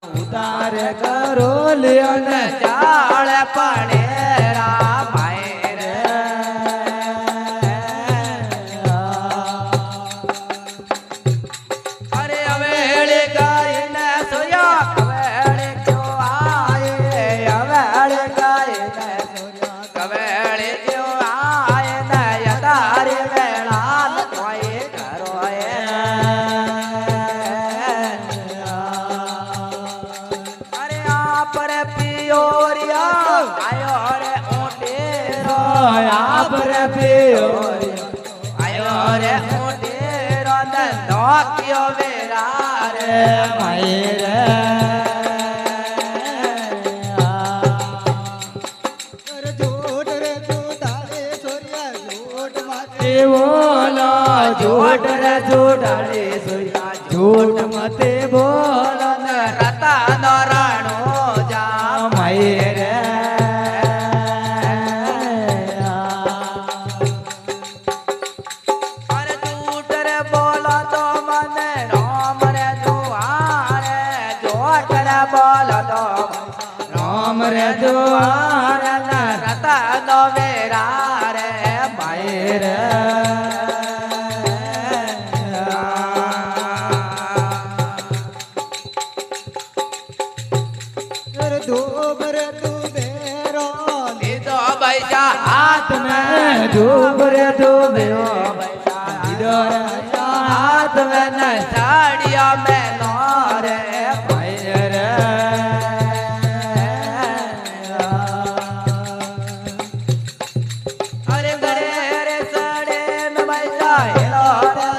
ઉતાર કરો લ્યો ને જાળ પડેરા ભાઈ રે અરે અવેળે ગાયને સોયા અવેળે ક્યો આયે અવેળે ગાયને સોયા અવેળે ક્યો આયે ને યતારે વેળા કોઈ કરો આયો રે મોટેરો નોક્યો વેરા રે ભાઈ રે જોટ રે જોટાડે સોરિયા જોટ માતે બોલો જોટ રે જોટાડે સોયા જોટ મતે બોલો ને રતા નો રાણો જા ભાઈ રે રામ રે દ્વાર રતા નો વેરા રે ભાઈ રે ધોબર તું બેરો લીધો પૈસા હાથ મેં ધૂપ રે ધૂપ લીધો હાથ में न साड़िया में लो रे ભાઈ રે अरे गरे रे सड़े न बैठा हेलो रे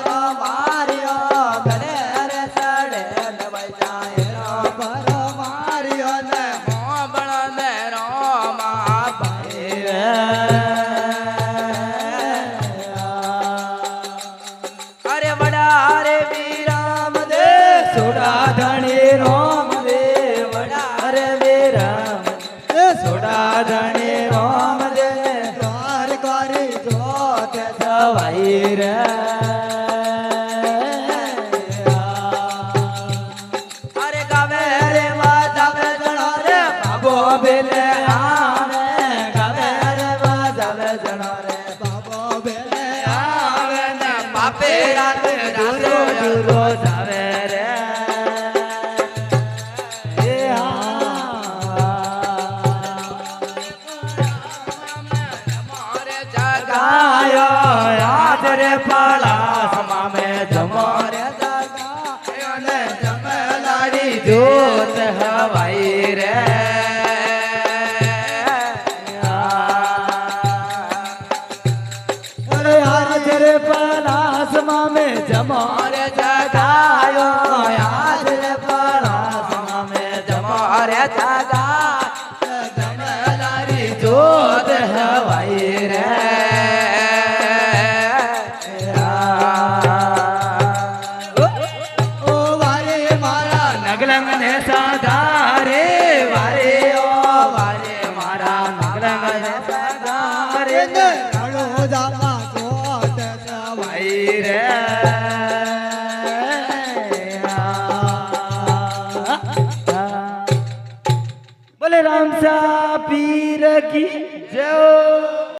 मारियो गरे रे सड़े न बैठा हेलो પર માર્યો ને हो बड़ा ने रोमा भाई रे अरे बड़ा रे वीराम दे સોડા ધણી રોમ દે વડા રે વિરામ સોડા ધણી રોમ દે દ્વાર કરી જોત સવાઈ રે अरे गावे रे वाजावे जणो रे બાબો બેલે આવે ગાવે રે વાજાવે જણો રે બાબો બેલે आवे न पापे रात દૂરો रात દૂરો જાવે રે એ આ हमारे जगा ગાયો યાદ રે પળાસ મામે જમો રે ने जमलाड़ी જોત હવાઈ રે અરે યાદ રે પળાસ મામે જમો हमारे जगायो યાદ રે પળાસ મામે જમો हमारे जगा જમલારી જોત હવાઈ રે ઓ વારે મારા નગલંગ ને સાધારે વારે ઓ વારે મારા નગલંગ ને સાધારે ને રણો જામા જોત ભાઈ રે બોલે રામસા પીર કી જય